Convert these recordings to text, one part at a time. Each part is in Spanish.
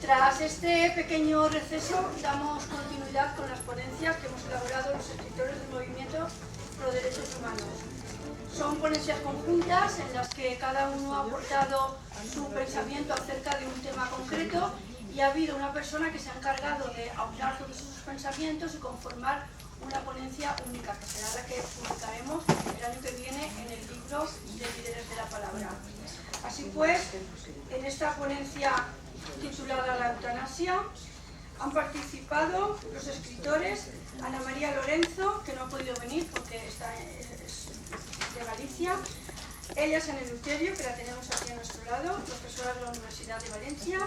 Tras este pequeño receso, damos continuidad con las ponencias que hemos elaborado los escritores del movimiento Pro Derechos Humanos. Son ponencias conjuntas en las que cada uno ha aportado su pensamiento acerca de un tema concreto y ha habido una persona que se ha encargado de aunar todos esos pensamientos y conformar una ponencia única, que será la que publicaremos el año que viene en el libro de Líderes de la Palabra. Así pues, en esta ponencia titulada La eutanasia han participado los escritores Ana María Lorenzo, que no ha podido venir porque es de Galicia, Ellas en Eleuterio, que la tenemos aquí a nuestro lado, profesora de la Universidad de Valencia,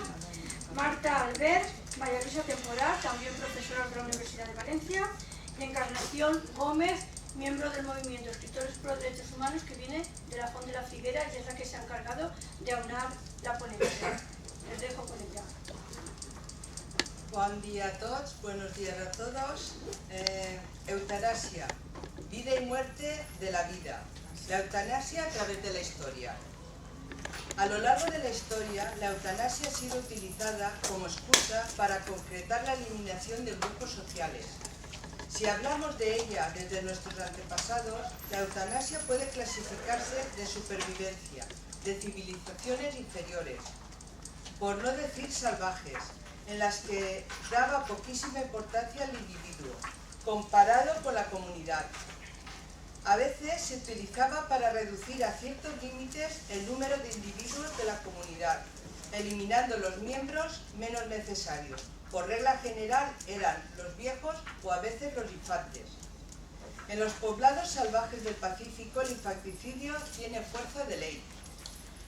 Marta Albert, María Luisa Temporal, también profesora de la Universidad de Valencia, y Encarnación Gómez, miembro del movimiento Escritores Pro Derechos Humanos, que viene de la Font de la Figuera y es la que se ha encargado de aunar la ponencia. Les dejo con ella. Buen día a todos, buenos días a todos. Eutanasia, vida y muerte de la vida. La eutanasia a través de la historia. A lo largo de la historia, la eutanasia ha sido utilizada como excusa para concretar la eliminación de grupos sociales. Si hablamos de ella desde nuestros antepasados, la eutanasia puede clasificarse de supervivencia, de civilizaciones inferiores, por no decir salvajes, en las que daba poquísima importancia al individuo, comparado con la comunidad. A veces se utilizaba para reducir a ciertos límites el número de individuos de la comunidad, eliminando los miembros menos necesarios. Por regla general eran los viejos o a veces los infantes. En los poblados salvajes del Pacífico el infanticidio tiene fuerza de ley.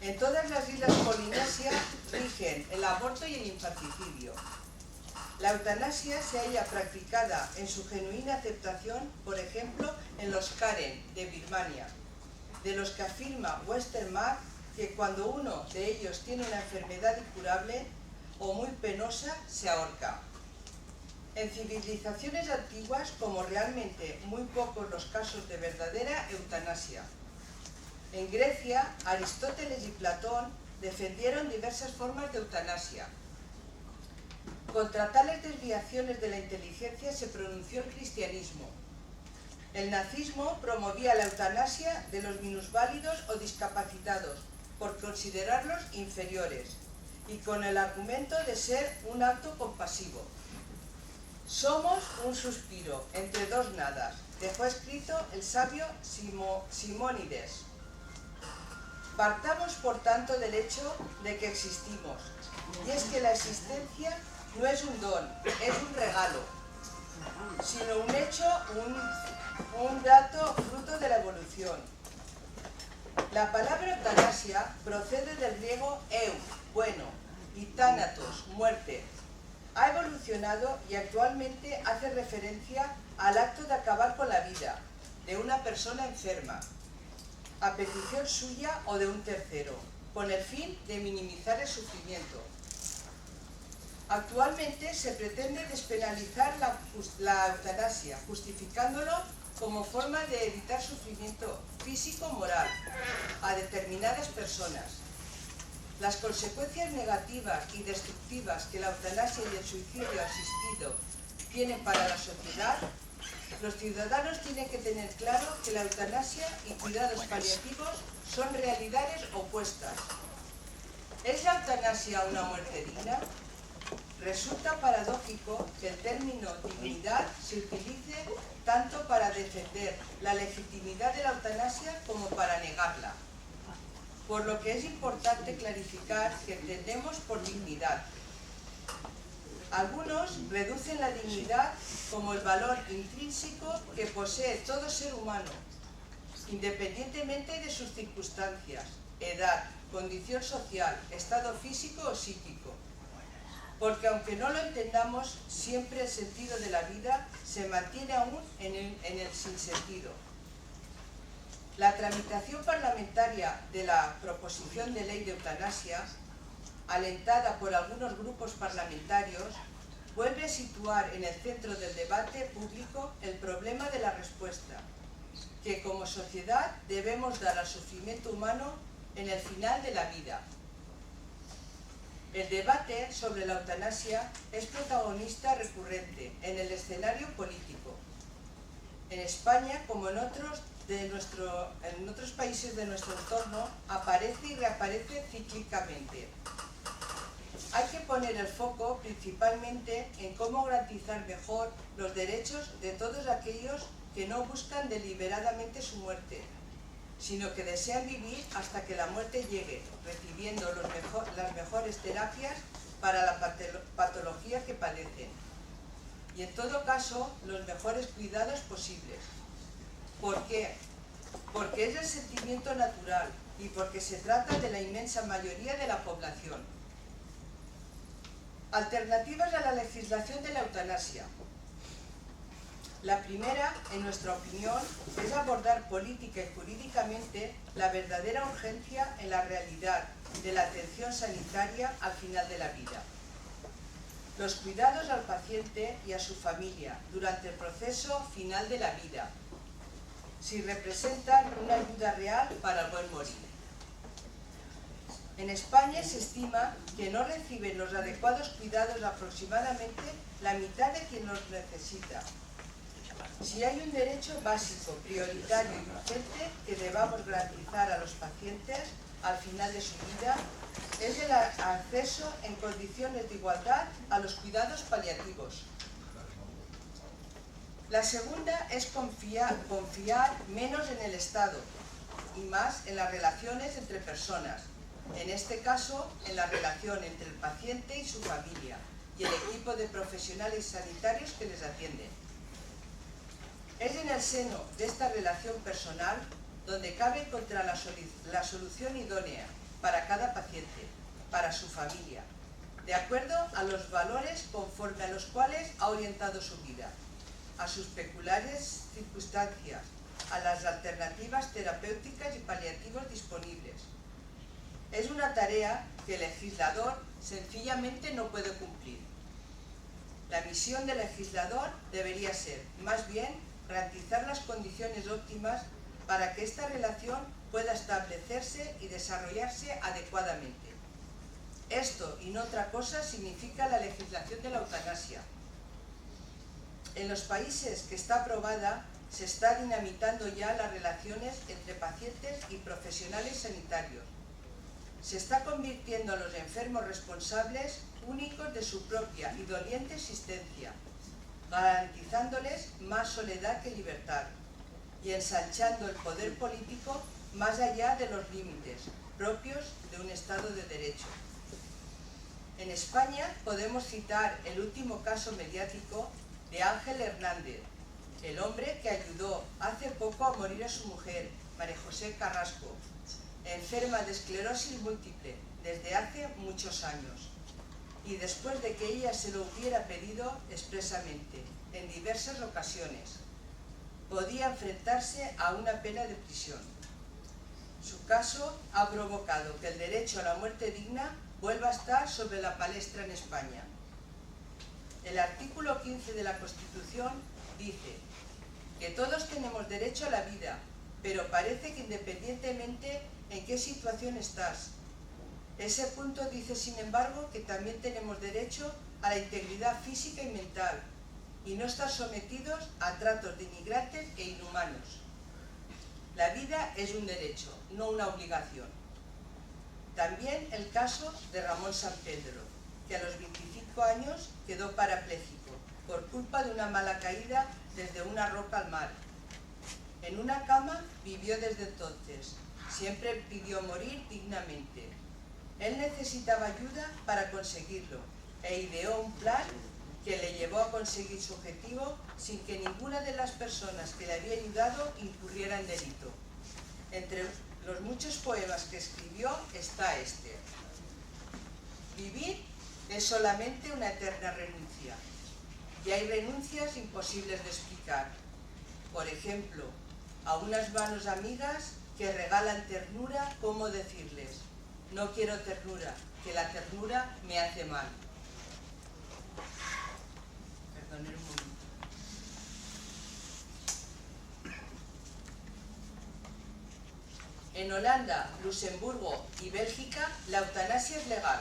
En todas las islas polinesias rigen el aborto y el infanticidio. La eutanasia se halla practicada en su genuina aceptación, por ejemplo, en los Karen de Birmania, de los que afirma Westermarck que cuando uno de ellos tiene una enfermedad incurable o muy penosa, se ahorca. En civilizaciones antiguas, como realmente muy pocos los casos de verdadera eutanasia. En Grecia, Aristóteles y Platón defendieron diversas formas de eutanasia. Contra tales desviaciones de la inteligencia se pronunció el cristianismo. El nazismo promovía la eutanasia de los minusválidos o discapacitados por considerarlos inferiores y con el argumento de ser un acto compasivo. Somos un suspiro entre dos nadas, dejó escrito el sabio Simónides. Partamos por tanto del hecho de que existimos, y es que la existencia no es un don, es un regalo, sino un hecho, un dato fruto de la evolución. La palabra eutanasia procede del griego eu, bueno, y thanatos, muerte. Ha evolucionado y actualmente hace referencia al acto de acabar con la vida de una persona enferma, a petición suya o de un tercero, con el fin de minimizar el sufrimiento. Actualmente se pretende despenalizar la eutanasia, justificándolo como forma de evitar sufrimiento físico o moral a determinadas personas. Las consecuencias negativas y destructivas que la eutanasia y el suicidio asistido tienen para la sociedad, los ciudadanos tienen que tener claro que la eutanasia y cuidados paliativos son realidades opuestas. ¿Es la eutanasia una muerte digna? Resulta paradójico que el término dignidad se utilice tanto para defender la legitimidad de la eutanasia como para negarla. Por lo que es importante clarificar que entendemos por dignidad. Algunos reducen la dignidad como el valor intrínseco que posee todo ser humano, independientemente de sus circunstancias, edad, condición social, estado físico o psíquico. Porque aunque no lo entendamos, siempre el sentido de la vida se mantiene aún en el sinsentido. La tramitación parlamentaria de la proposición de ley de eutanasia, alentada por algunos grupos parlamentarios, vuelve a situar en el centro del debate público el problema de la respuesta, que como sociedad debemos dar al sufrimiento humano en el final de la vida. El debate sobre la eutanasia es protagonista recurrente en el escenario político. En España, como en otros países de nuestro entorno, aparece y reaparece cíclicamente. Hay que poner el foco principalmente en cómo garantizar mejor los derechos de todos aquellos que no buscan deliberadamente su muerte, sino que desean vivir hasta que la muerte llegue, recibiendo las mejores terapias para la patología que padecen. Y en todo caso, los mejores cuidados posibles. ¿Por qué? Porque es el sentimiento natural y porque se trata de la inmensa mayoría de la población. Alternativas a la legislación de la eutanasia. La primera, en nuestra opinión, es abordar política y jurídicamente la verdadera urgencia en la realidad de la atención sanitaria al final de la vida. Los cuidados al paciente y a su familia durante el proceso final de la vida, si representan una ayuda real para el buen morir. En España se estima que no reciben los adecuados cuidados aproximadamente la mitad de quien los necesita. Si hay un derecho básico, prioritario y urgente que debamos garantizar a los pacientes al final de su vida, es el acceso en condiciones de igualdad a los cuidados paliativos. La segunda es confiar menos en el Estado y más en las relaciones entre personas, en este caso en la relación entre el paciente y su familia y el equipo de profesionales sanitarios que les atienden. Es en el seno de esta relación personal donde cabe encontrar la solución idónea para cada paciente, para su familia, de acuerdo a los valores conforme a los cuales ha orientado su vida, a sus peculiares circunstancias, a las alternativas terapéuticas y paliativas disponibles. Es una tarea que el legislador sencillamente no puede cumplir. La misión del legislador debería ser, más bien, garantizar las condiciones óptimas para que esta relación pueda establecerse y desarrollarse adecuadamente. Esto y no otra cosa significa la legislación de la eutanasia. En los países que está aprobada, se está dinamitando ya las relaciones entre pacientes y profesionales sanitarios. Se está convirtiendo a los enfermos responsables únicos de su propia y doliente existencia, garantizándoles más soledad que libertad y ensanchando el poder político más allá de los límites propios de un Estado de Derecho. En España podemos citar el último caso mediático de Ángel Hernández, el hombre que ayudó hace poco a morir a su mujer, María José Carrasco, enferma de esclerosis múltiple desde hace muchos años, y después de que ella se lo hubiera pedido expresamente en diversas ocasiones, podía enfrentarse a una pena de prisión. Su caso ha provocado que el derecho a la muerte digna vuelva a estar sobre la palestra en España. El artículo 15 de la Constitución dice que todos tenemos derecho a la vida, pero parece que independientemente en qué situación estás. Ese punto dice, sin embargo, que también tenemos derecho a la integridad física y mental y no estar sometidos a tratos denigrantes e inhumanos. La vida es un derecho, no una obligación. También el caso de Ramón Sampedro, que a los 25 años quedó parapléjico por culpa de una mala caída desde una roca al mar. En una cama vivió desde entonces. Siempre pidió morir dignamente. Él necesitaba ayuda para conseguirlo e ideó un plan que le llevó a conseguir su objetivo sin que ninguna de las personas que le había ayudado incurriera en delito. Entre los muchos poemas que escribió está este. Vivir es solamente una eterna renuncia, y hay renuncias imposibles de explicar. Por ejemplo, a unas manos amigas que regalan ternura, ¿cómo decirles? No quiero ternura, que la ternura me hace mal. Perdonad un momento. En Holanda, Luxemburgo y Bélgica, la eutanasia es legal.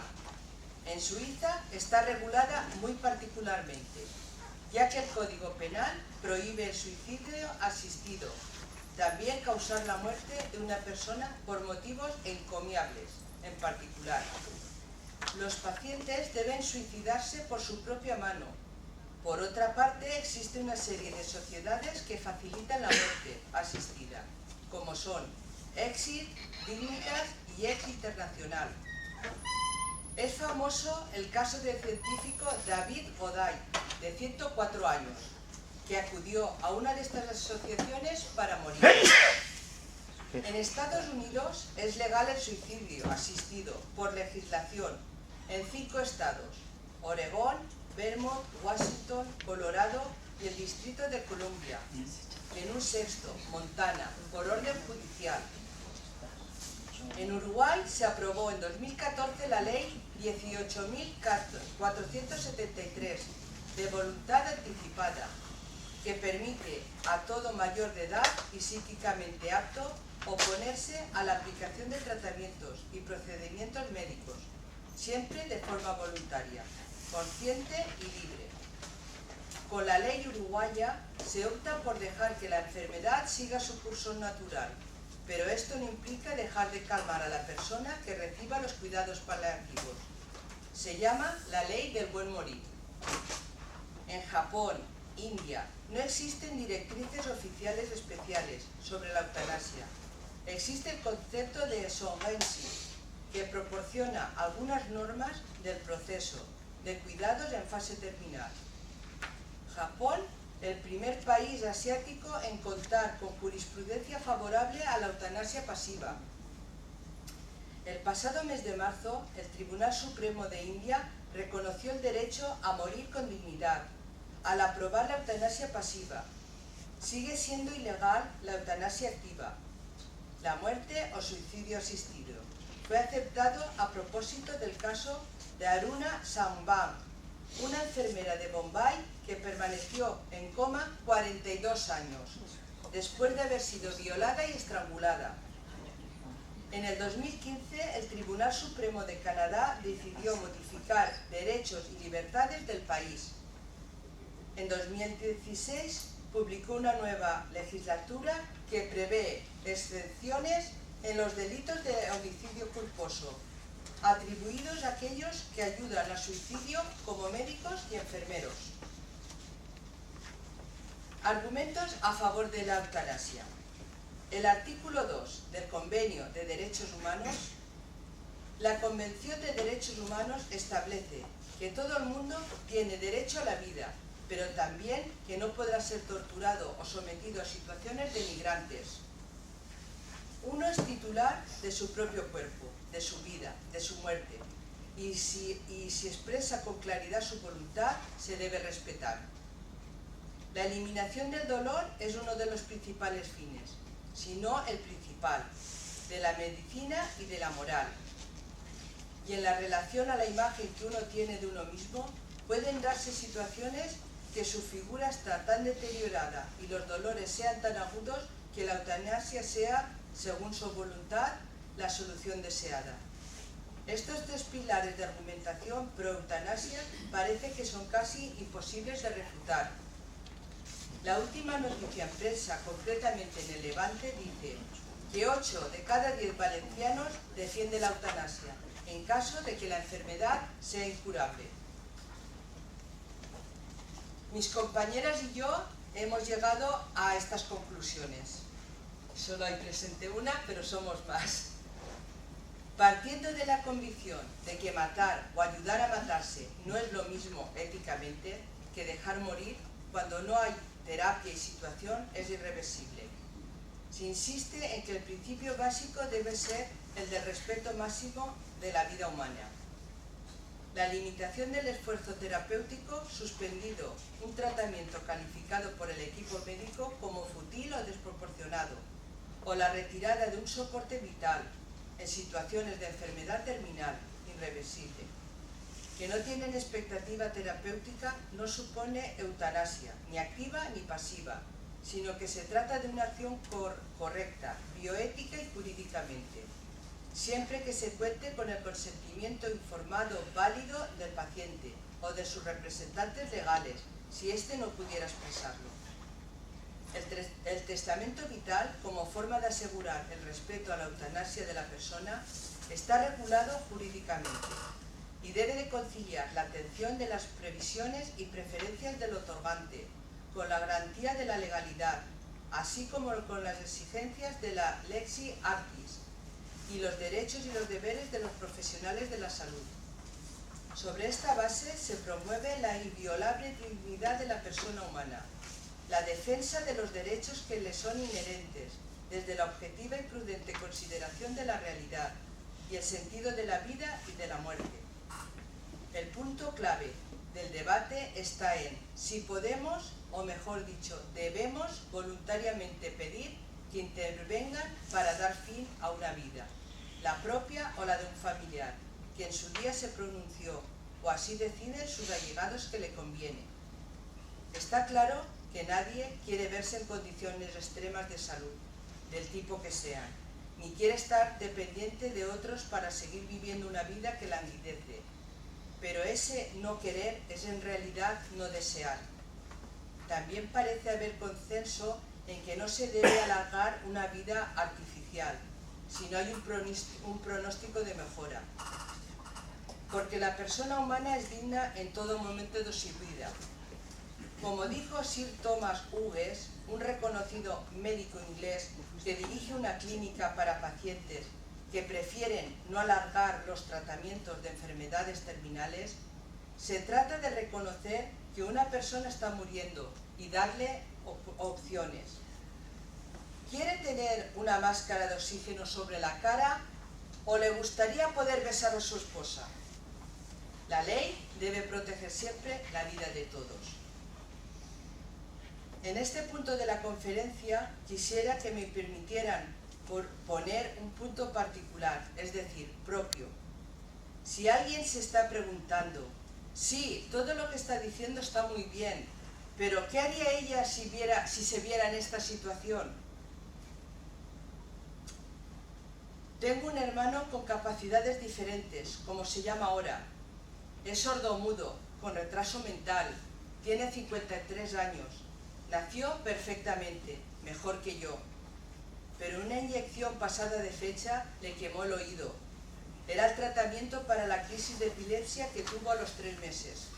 En Suiza está regulada muy particularmente, ya que el Código Penal prohíbe el suicidio asistido, también causar la muerte de una persona por motivos encomiables, en particular. Los pacientes deben suicidarse por su propia mano. Por otra parte, existe una serie de sociedades que facilitan la muerte asistida, como son Exit, Dignitas y Ex Internacional. Es famoso el caso del científico David Goday, de 104 años, que acudió a una de estas asociaciones para morir. En Estados Unidos es legal el suicidio asistido por legislación en 5 estados: Oregón, Vermont, Washington, Colorado y el Distrito de Columbia. En un sexto, Montana, por orden judicial. En Uruguay se aprobó en 2014 la ley 18.473 de voluntad anticipada, que permite a todo mayor de edad y psíquicamente apto oponerse a la aplicación de tratamientos y procedimientos médicos, siempre de forma voluntaria, consciente y libre. Con la ley uruguaya se opta por dejar que la enfermedad siga su curso natural, pero esto no implica dejar de calmar a la persona que reciba los cuidados paliativos. Se llama la ley del buen morir. En Japón, India, no existen directrices oficiales especiales sobre la eutanasia. Existe el concepto de Songenshi, que proporciona algunas normas del proceso de cuidados en fase terminal. Japón, el primer país asiático en contar con jurisprudencia favorable a la eutanasia pasiva. El pasado mes de marzo, el Tribunal Supremo de India reconoció el derecho a morir con dignidad, al aprobar la eutanasia pasiva. Sigue siendo ilegal la eutanasia activa, la muerte o suicidio asistido. Fue aceptado a propósito del caso de Aruna Sambam, una enfermera de Bombay que permaneció en coma 42 años, después de haber sido violada y estrangulada. En el 2015, el Tribunal Supremo de Canadá decidió modificar derechos y libertades del país. En 2016, publicó una nueva legislatura que prevé excepciones en los delitos de homicidio culposo, atribuidos a aquellos que ayudan al suicidio como médicos y enfermeros. Argumentos a favor de la eutanasia. El artículo 2 del Convenio de Derechos Humanos. La Convención de Derechos Humanos establece que todo el mundo tiene derecho a la vida, pero también que no podrá ser torturado o sometido a situaciones denigrantes. Uno es titular de su propio cuerpo, de su vida, de su muerte, y si expresa con claridad su voluntad, se debe respetar. La eliminación del dolor es uno de los principales fines, si no el principal, de la medicina y de la moral. Y en la relación a la imagen que uno tiene de uno mismo, pueden darse situaciones que su figura está tan deteriorada y los dolores sean tan agudos que la eutanasia sea, según su voluntad, la solución deseada. Estos 3 pilares de argumentación pro-eutanasia parece que son casi imposibles de refutar. La última noticia en prensa, concretamente en el Levante, dice que 8 de cada 10 valencianos defienden la eutanasia, en caso de que la enfermedad sea incurable. Mis compañeras y yo hemos llegado a estas conclusiones. Solo hay presente una, pero somos más. Partiendo de la convicción de que matar o ayudar a matarse no es lo mismo éticamente que dejar morir, cuando no hay terapia y situación es irreversible. Se insiste en que el principio básico debe ser el del respeto máximo de la vida humana. La limitación del esfuerzo terapéutico, suspendido un tratamiento calificado por el equipo médico como fútil o desproporcionado, o la retirada de un soporte vital en situaciones de enfermedad terminal irreversible, que no tienen expectativa terapéutica, no supone eutanasia, ni activa ni pasiva, sino que se trata de una acción correcta, bioética y jurídicamente. siempre que se cuente con el consentimiento informado válido del paciente o de sus representantes legales, si éste no pudiera expresarlo. El testamento vital, como forma de asegurar el respeto a la eutanasia de la persona, está regulado jurídicamente y debe de conciliar la atención de las previsiones y preferencias del otorgante con la garantía de la legalidad, así como con las exigencias de la lexi artis y los derechos y los deberes de los profesionales de la salud. Sobre esta base se promueve la inviolable dignidad de la persona humana, la defensa de los derechos que le son inherentes, desde la objetiva y prudente consideración de la realidad y el sentido de la vida y de la muerte. El punto clave del debate está en si podemos, o mejor dicho, debemos voluntariamente pedir que intervengan para dar fin a una vida, la propia o la de un familiar, que en su día se pronunció, o así deciden sus allegados que le conviene. Está claro que nadie quiere verse en condiciones extremas de salud, del tipo que sean, ni quiere estar dependiente de otros para seguir viviendo una vida que languidece. Pero ese no querer es en realidad no desear. También parece haber consenso en que no se debe alargar una vida artificial, si no hay un pronóstico de mejora. Porque la persona humana es digna en todo momento de su vida. Como dijo Sir Thomas Hughes, un reconocido médico inglés que dirige una clínica para pacientes que prefieren no alargar los tratamientos de enfermedades terminales, se trata de reconocer que una persona está muriendo y darle opciones. ¿Quiere tener una máscara de oxígeno sobre la cara o le gustaría poder besar a su esposa? La ley debe proteger siempre la vida de todos. En este punto de la conferencia quisiera que me permitieran poner un punto particular, es decir, propio. Si alguien se está preguntando, sí, todo lo que está diciendo está muy bien, pero ¿qué haría ella si se viera en esta situación? Tengo un hermano con capacidades diferentes, como se llama ahora. Es sordomudo, con retraso mental, tiene 53 años. Nació perfectamente, mejor que yo, pero una inyección pasada de fecha le quemó el oído. Era el tratamiento para la crisis de epilepsia que tuvo a los 3 meses.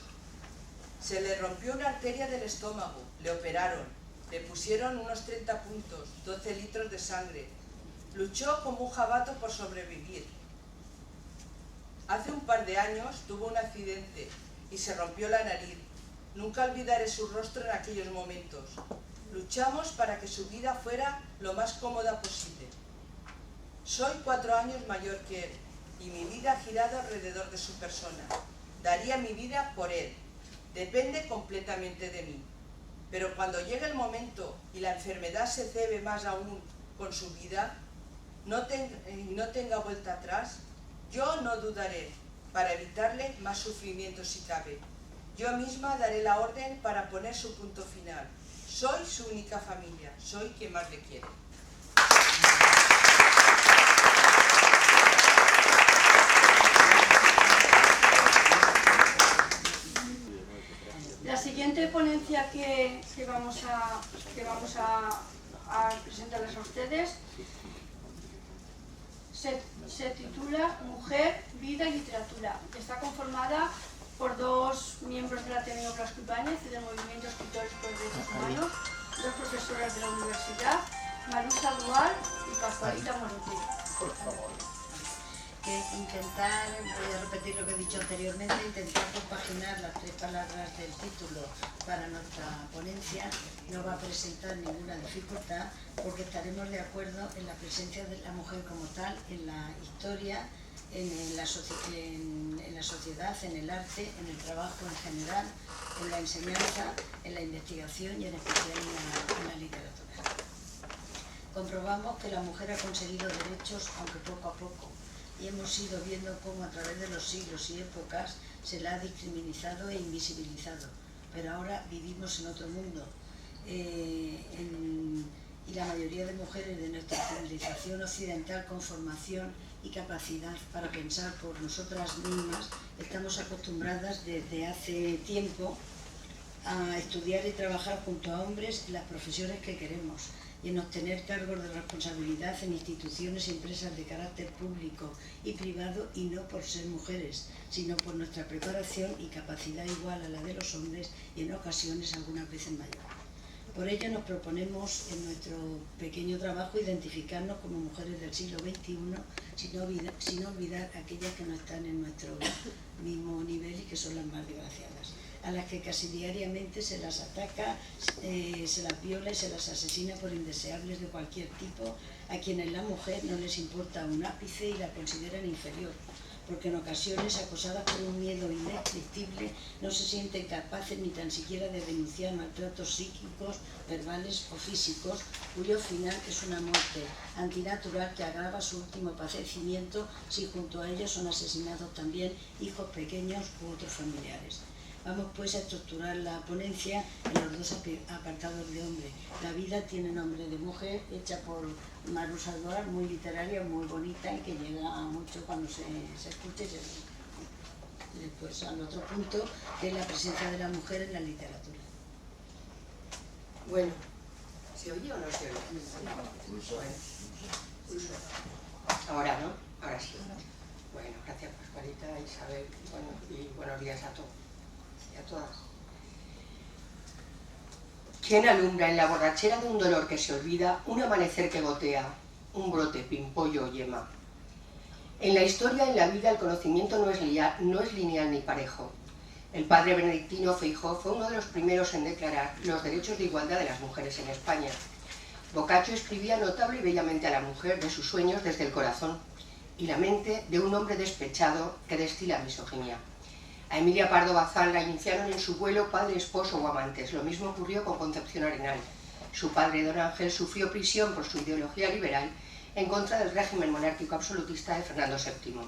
Se le rompió una arteria del estómago, le operaron, le pusieron unos 30 puntos, 12 litros de sangre. Luchó como un jabato por sobrevivir. Hace un par de años tuvo un accidente y se rompió la nariz. Nunca olvidaré su rostro en aquellos momentos. Luchamos para que su vida fuera lo más cómoda posible. Soy 4 años mayor que él y mi vida ha girado alrededor de su persona. Daría mi vida por él. Depende completamente de mí. Pero cuando llegue el momento y la enfermedad se cebe más aún con su vida y no tenga vuelta atrás, yo no dudaré para evitarle más sufrimiento si cabe. Yo misma daré la orden para poner su punto final. Soy su única familia, soy quien más le quiere. La siguiente ponencia que vamos a presentarles a ustedes se titula Mujer, Vida y Literatura. Está conformada por 2 miembros de la Ateneo Blasco Ibáñez y del Movimiento Escritores por Derechos Humanos, 2 profesoras de la universidad, Marusa Dual y Pascualita Moretti. Por favor. Intentar, voy a repetir lo que he dicho anteriormente, intentar compaginar las 3 palabras del título para nuestra ponencia. No va a presentar ninguna dificultad porque estaremos de acuerdo en la presencia de la mujer como tal, en la historia, en la sociedad, en el arte, en el trabajo en general, en la enseñanza, en la investigación y en especial en la literatura. Comprobamos que la mujer ha conseguido derechos, aunque poco a poco, y hemos ido viendo cómo a través de los siglos y épocas se la ha discriminado e invisibilizado. Pero ahora vivimos en otro mundo, en y la mayoría de mujeres de nuestra civilización occidental con formación y capacidad para pensar por nosotras mismas, estamos acostumbradas desde hace tiempo a estudiar y trabajar junto a hombres en las profesiones que queremos y en obtener cargos de responsabilidad en instituciones y empresas de carácter público y privado, y no por ser mujeres, sino por nuestra preparación y capacidad igual a la de los hombres y en ocasiones algunas veces mayor. Por ello nos proponemos en nuestro pequeño trabajo identificarnos como mujeres del siglo XXI sin olvidar aquellas que no están en nuestro mismo nivel y que son las más desgraciadas, a las que casi diariamente se las ataca, se las viola y se las asesina por indeseables de cualquier tipo, a quienes la mujer no les importa un ápice y la consideran inferior, porque en ocasiones, acosadas por un miedo indescriptible, no se sienten capaces ni tan siquiera de denunciar maltratos psíquicos, verbales o físicos, cuyo final es una muerte antinatural que agrava su último padecimiento si junto a ellos son asesinados también hijos pequeños u otros familiares. Vamos pues a estructurar la ponencia en los dos apartados de hombre. La vida tiene nombre de mujer, hecha por Maru Salvador, muy literaria, muy bonita y que llega a mucho cuando se escucha y se ve. Después al otro punto, que es la presencia de la mujer en la literatura. Bueno, ¿se oye o no se oye? Bueno. Ahora, ¿no? Ahora sí. Bueno, gracias Pascualita, Isabel, bueno, y buenos días a todos. A todas. ¿Quién alumbra en la borrachera de un dolor que se olvida un amanecer que gotea, un brote, pimpollo o yema? En la historia, en la vida, el conocimiento no es lineal ni parejo. El padre benedictino Feijóo fue uno de los primeros en declarar los derechos de igualdad de las mujeres en España. Boccaccio escribía notable y bellamente a la mujer de sus sueños desde el corazón y la mente de un hombre despechado que destila misoginia. A Emilia Pardo Bazán la iniciaron en su vuelo padre, esposo o amantes. Lo mismo ocurrió con Concepción Arenal. Su padre, don Ángel, sufrió prisión por su ideología liberal en contra del régimen monárquico absolutista de Fernando VII.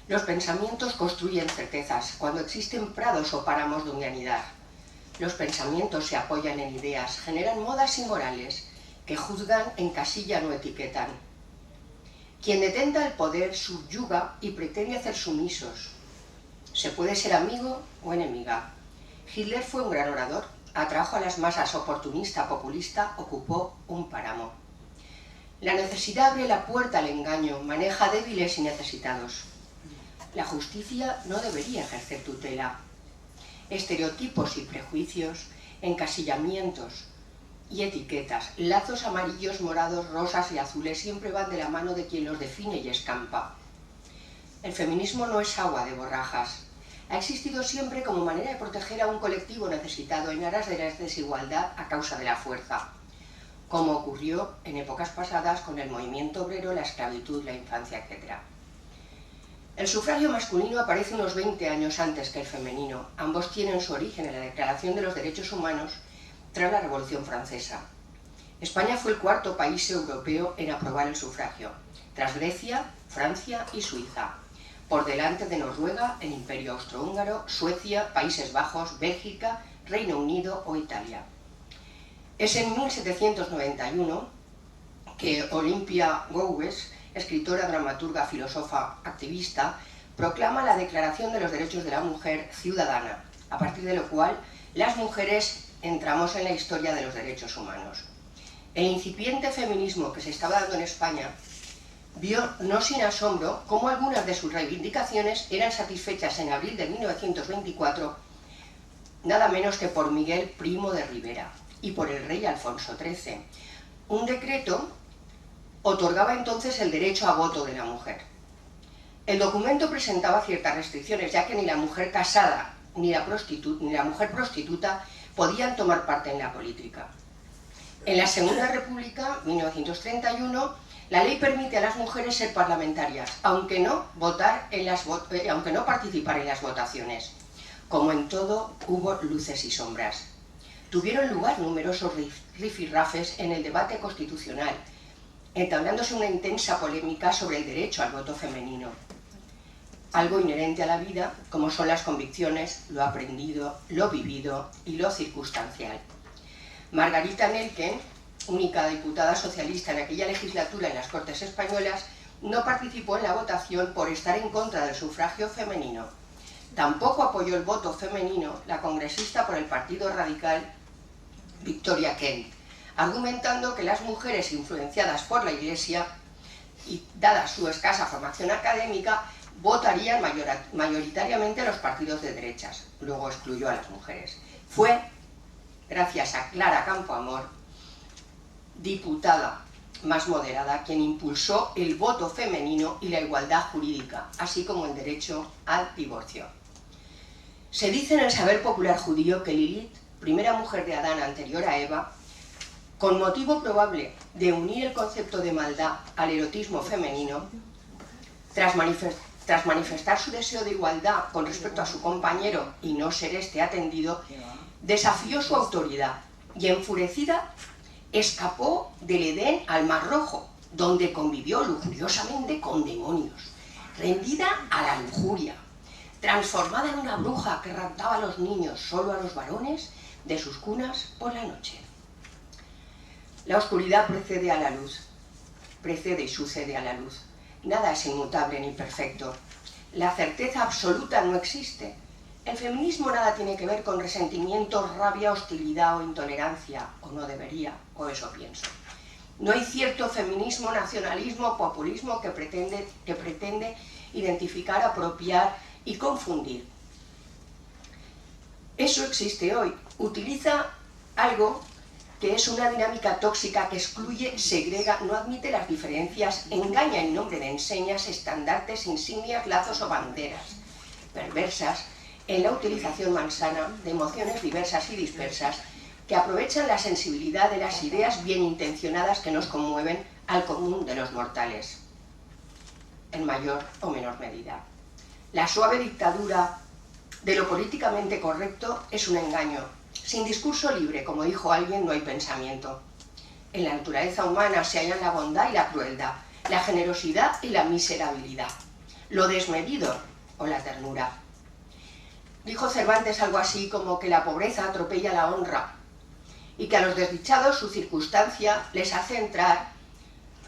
Los pensamientos construyen certezas cuando existen prados o páramos de unanidad. Los pensamientos se apoyan en ideas, generan modas y morales que juzgan, encasillan o etiquetan. Quien detenta el poder subyuga y pretende hacer sumisos. Se puede ser amigo o enemiga. Hitler fue un gran orador, atrajo a las masas, oportunista, populista, ocupó un páramo. La necesidad abre la puerta al engaño, maneja débiles y necesitados. La justicia no debería ejercer tutela. Estereotipos y prejuicios, encasillamientos y etiquetas, lazos amarillos, morados, rosas y azules siempre van de la mano de quien los define y escampa. El feminismo no es agua de borrajas. Ha existido siempre como manera de proteger a un colectivo necesitado en aras de la desigualdad a causa de la fuerza, como ocurrió en épocas pasadas con el movimiento obrero, la esclavitud, la infancia, etc. El sufragio masculino aparece unos 20 años antes que el femenino. Ambos tienen su origen en la Declaración de los Derechos Humanos tras la Revolución Francesa. España fue el cuarto país europeo en aprobar el sufragio, tras Grecia, Francia y Suiza, por delante de Noruega, el Imperio Austrohúngaro, Suecia, Países Bajos, Bélgica, Reino Unido o Italia. Es en 1791 que Olympia Gowes, escritora, dramaturga, filósofa, activista, proclama la Declaración de los Derechos de la Mujer ciudadana, a partir de lo cual las mujeres entramos en la historia de los derechos humanos. El incipiente feminismo que se estaba dando en España vio no sin asombro cómo algunas de sus reivindicaciones eran satisfechas en abril de 1924, nada menos que por Miguel Primo de Rivera y por el rey Alfonso XIII. Un decreto otorgaba entonces el derecho a voto de la mujer. El documento presentaba ciertas restricciones, ya que ni la mujer casada ni la mujer prostituta podían tomar parte en la política. En la Segunda República, 1931, la ley permite a las mujeres ser parlamentarias, aunque no participar en las votaciones. Como en todo, hubo luces y sombras. Tuvieron lugar numerosos rifirrafes en el debate constitucional, entablándose una intensa polémica sobre el derecho al voto femenino. Algo inherente a la vida, como son las convicciones, lo aprendido, lo vivido y lo circunstancial. Margarita Nelken, única diputada socialista en aquella legislatura en las Cortes Españolas, no participó en la votación por estar en contra del sufragio femenino. Tampoco apoyó el voto femenino la congresista por el Partido Radical Victoria Kent, argumentando que las mujeres influenciadas por la Iglesia y dada su escasa formación académica, votarían mayoritariamente a los partidos de derechas. Luego excluyó a las mujeres. Fue, gracias a Clara Campoamor, diputada más moderada, quien impulsó el voto femenino y la igualdad jurídica, así como el derecho al divorcio. Se dice en el saber popular judío que Lilith, primera mujer de Adán anterior a Eva, con motivo probable de unir el concepto de maldad al erotismo femenino, tras manifestar su deseo de igualdad con respecto a su compañero y no ser éste atendido, desafió su autoridad y, enfurecida, escapó del Edén al Mar Rojo, donde convivió lujuriosamente con demonios, rendida a la lujuria, transformada en una bruja que raptaba a los niños, solo a los varones, de sus cunas por la noche. La oscuridad precede a la luz, precede y sucede a la luz. Nada es inmutable ni perfecto. La certeza absoluta no existe. El feminismo nada tiene que ver con resentimiento, rabia, hostilidad o intolerancia, o no debería, o eso pienso. No hay cierto feminismo, nacionalismo, populismo que pretende identificar, apropiar y confundir. Eso existe hoy. Utiliza algo que es una dinámica tóxica que excluye, segrega, no admite las diferencias, engaña en nombre de enseñas, estandartes, insignias, lazos o banderas perversas en la utilización malsana de emociones diversas y dispersas que aprovechan la sensibilidad de las ideas bien intencionadas que nos conmueven al común de los mortales, en mayor o menor medida. La suave dictadura de lo políticamente correcto es un engaño. Sin discurso libre, como dijo alguien, no hay pensamiento. En la naturaleza humana se hallan la bondad y la crueldad, la generosidad y la miserabilidad, lo desmedido o la ternura. Dijo Cervantes algo así como que la pobreza atropella la honra y que a los desdichados su circunstancia les hace entrar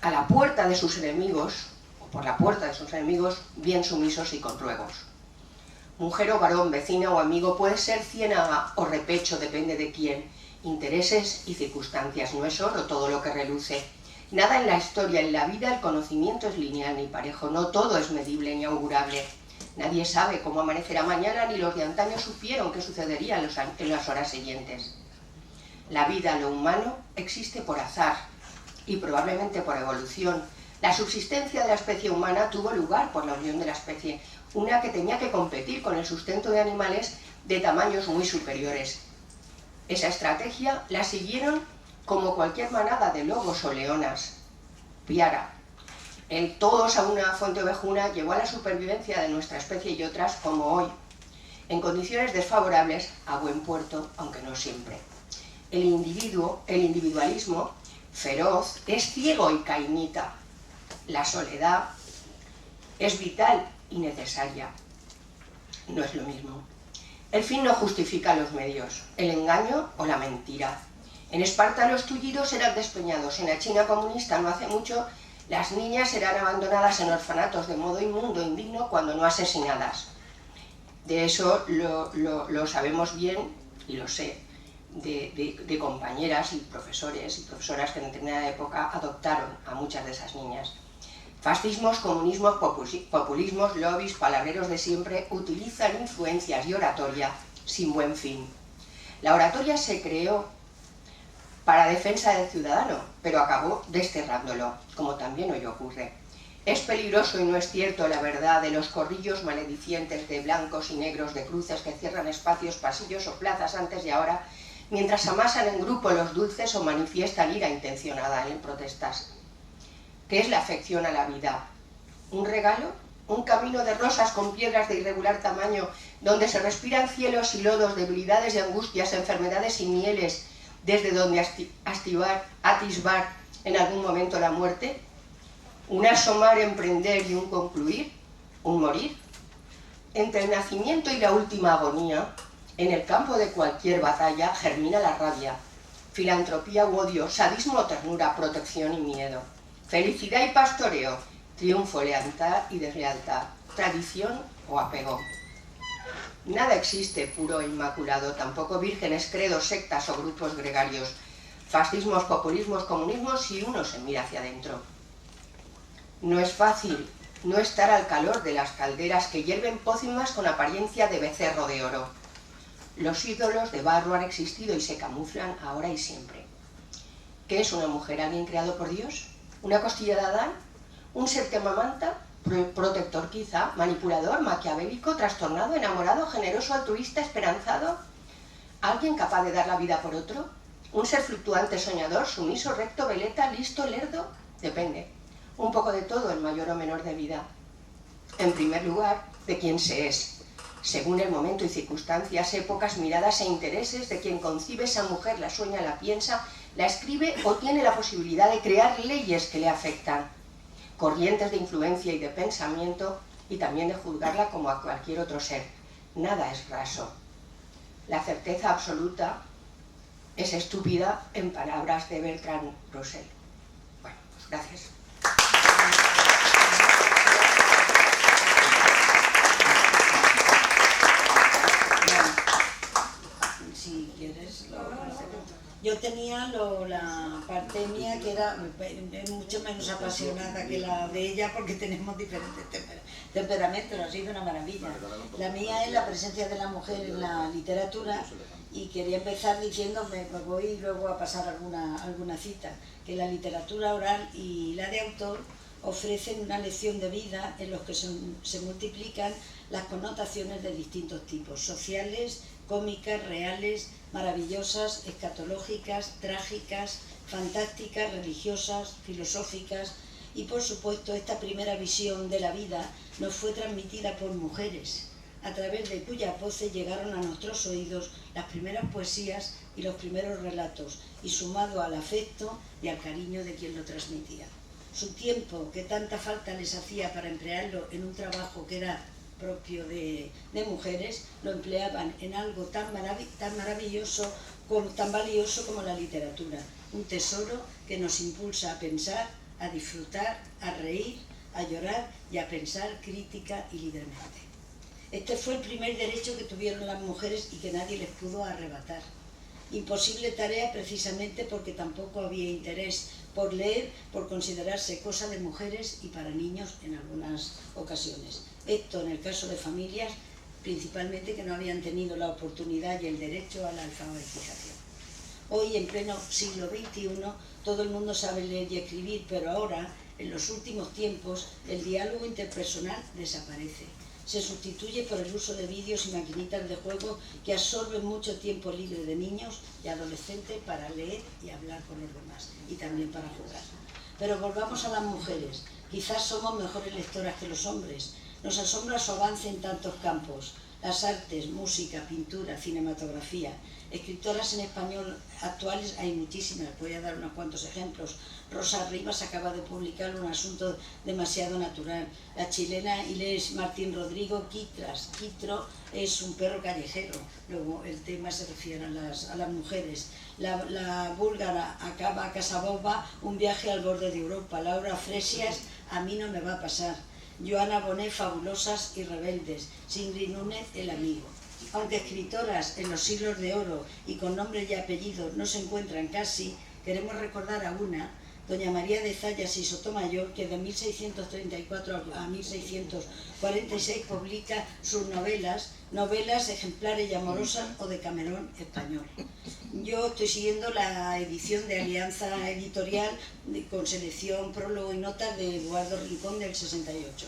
a la puerta de sus enemigos, o por la puerta de sus enemigos, bien sumisos y con ruegos. Mujer o varón, vecina o amigo, puede ser ciénaga o repecho, depende de quién. Intereses y circunstancias, no es oro todo lo que reluce. Nada en la historia, en la vida, el conocimiento es lineal ni parejo, no todo es medible ni augurable. Nadie sabe cómo amanecerá mañana, ni los de antaño supieron qué sucedería en las horas siguientes. La vida, lo humano, existe por azar y probablemente por evolución. La subsistencia de la especie humana tuvo lugar por la unión de la especie, una que tenía que competir con el sustento de animales de tamaños muy superiores. Esa estrategia la siguieron como cualquier manada de lobos o leonas. Piara, el todos a una fuente ovejuna, llevó a la supervivencia de nuestra especie y otras, como hoy, en condiciones desfavorables, a buen puerto, aunque no siempre. El individualismo, feroz, es ciego y cainita. La soledad es vital y necesaria. No es lo mismo. El fin no justifica los medios, el engaño o la mentira. En Esparta los tullidos eran despeñados, en la China comunista no hace mucho las niñas eran abandonadas en orfanatos de modo inmundo, indigno, cuando no asesinadas. De eso lo sabemos bien, y lo sé, de compañeras y profesores y profesoras que en determinada época adoptaron a muchas de esas niñas. Fascismos, comunismos, populismos, lobbies, palabreros de siempre utilizan influencias y oratoria sin buen fin. La oratoria se creó para defensa del ciudadano, pero acabó desterrándolo, como también hoy ocurre. Es peligroso y no es cierto la verdad de los corrillos maledicientes de blancos y negros, de cruces que cierran espacios, pasillos o plazas antes y ahora, mientras amasan en grupo los dulces o manifiestan ira intencionada en protestas. ¿Qué es la afección a la vida? ¿Un regalo? ¿Un camino de rosas con piedras de irregular tamaño, donde se respiran cielos y lodos, debilidades y angustias, enfermedades y mieles, desde donde atisbar en algún momento la muerte? ¿Un asomar, emprender y un concluir? ¿Un morir? Entre el nacimiento y la última agonía, en el campo de cualquier batalla, germina la rabia, filantropía u odio, sadismo o ternura, protección y miedo, felicidad y pastoreo, triunfo, lealtad y deslealtad, tradición o apego. Nada existe puro e inmaculado, tampoco vírgenes, credos, sectas o grupos gregarios, fascismos, populismos, comunismos si uno se mira hacia adentro. No es fácil no estar al calor de las calderas que hierven pócimas con apariencia de becerro de oro. Los ídolos de barro han existido y se camuflan ahora y siempre. ¿Qué es una mujer? ¿Alguien creado por Dios? ¿Una costilla de Adán? ¿Un ser que amamanta? ¿Protector quizá? ¿Manipulador? ¿Maquiavélico? ¿Trastornado? ¿Enamorado? ¿Generoso? ¿Altruista? ¿Esperanzado? ¿Alguien capaz de dar la vida por otro? ¿Un ser fluctuante, soñador, sumiso, recto, veleta, listo, lerdo? Depende. Un poco de todo en mayor o menor medida. En primer lugar, de quién se es. Según el momento y circunstancias, épocas, miradas e intereses de quien concibe esa mujer, la sueña, la piensa, la escribe o tiene la posibilidad de crear leyes que le afectan, corrientes de influencia y de pensamiento, y también de juzgarla como a cualquier otro ser. Nada es raso. La certeza absoluta es estúpida, en palabras de Bertrand Russell. Bueno, pues gracias. Si quieres, yo tenía la parte mía que era mucho menos apasionada que la de ella porque tenemos diferentes temperamentos, ha sido una maravilla. La mía es la presencia de la mujer en la literatura y quería empezar diciendo, me voy luego a pasar alguna cita, que la literatura oral y la de autor ofrecen una lección de vida en los que se multiplican las connotaciones de distintos tipos, sociales, cómicas, reales, maravillosas, escatológicas, trágicas, fantásticas, religiosas, filosóficas, y por supuesto esta primera visión de la vida nos fue transmitida por mujeres, a través de cuyas voces llegaron a nuestros oídos las primeras poesías y los primeros relatos, y sumado al afecto y al cariño de quien lo transmitía. Su tiempo, que tanta falta les hacía para emplearlo en un trabajo que era propio de mujeres, lo empleaban en algo tan maravilloso, tan valioso como la literatura. Un tesoro que nos impulsa a pensar, a disfrutar, a reír, a llorar y a pensar crítica y libremente. Este fue el primer derecho que tuvieron las mujeres y que nadie les pudo arrebatar. Imposible tarea precisamente porque tampoco había interés por leer, por considerarse cosa de mujeres y para niños en algunas ocasiones. Esto en el caso de familias, principalmente que no habían tenido la oportunidad y el derecho a la alfabetización. Hoy, en pleno siglo XXI, todo el mundo sabe leer y escribir, pero ahora, en los últimos tiempos, el diálogo interpersonal desaparece. Se sustituye por el uso de vídeos y maquinitas de juego que absorben mucho tiempo libre de niños y adolescentes para leer y hablar con los demás, y también para jugar. Pero volvamos a las mujeres. Quizás somos mejores lectoras que los hombres. Nos asombra su avance en tantos campos: las artes, música, pintura, cinematografía. Escritoras en español actuales hay muchísimas, voy a dar unos cuantos ejemplos. Rosa Rivas acaba de publicar Un asunto demasiado natural. La chilena Inés Martín Rodrigo, Quitras. Quitro es un perro callejero. Luego el tema se refiere a las mujeres. La búlgara Acaba Casabova, Un viaje al borde de Europa. Laura Fresias, A mí no me va a pasar. Joana Bonet, Fabulosas y rebeldes. Ingrid Núñez, El amigo. Aunque escritoras en los siglos de oro y con nombre y apellido no se encuentran casi, queremos recordar a una, doña María de Zayas y Sotomayor, que de 1634 a 1646 publica sus novelas ejemplares y amorosas o de Camerón español. Yo estoy siguiendo la edición de Alianza Editorial con selección, prólogo y notas de Eduardo Rincón del 68.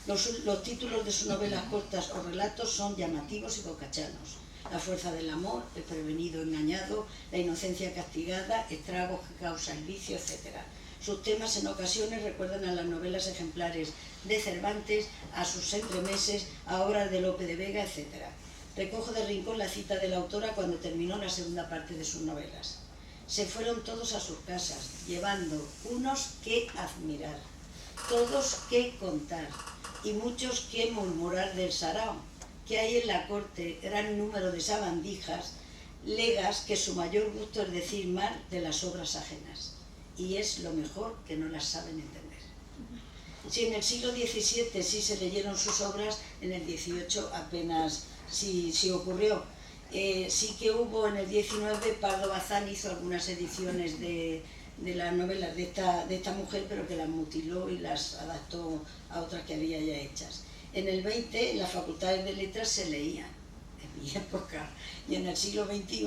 Los títulos de sus novelas cortas o relatos son llamativos y bocachanos. La fuerza del amor, el prevenido engañado, la inocencia castigada, estragos que causa el vicio, etc. Sus temas en ocasiones recuerdan a las novelas ejemplares de Cervantes, a sus entremeses, a obras de Lope de Vega, etc. Recojo de Rincón la cita de la autora cuando terminó la segunda parte de sus novelas. Se fueron todos a sus casas, llevando unos que admirar, todos que contar, y muchos que murmurar del sarao, que hay en la corte gran número de sabandijas, legas que su mayor gusto es decir mal de las obras ajenas, y es lo mejor que no las saben entender. Si en el siglo XVII sí se leyeron sus obras, en el XVIII apenas sí ocurrió. Sí que hubo en el XIX, Pardo Bazán hizo algunas ediciones de las novelas de esta mujer, pero que las mutiló y las adaptó a otras que había ya hechas. En el XX, en las facultades de letras se leían, en mi época, y en el siglo XXI,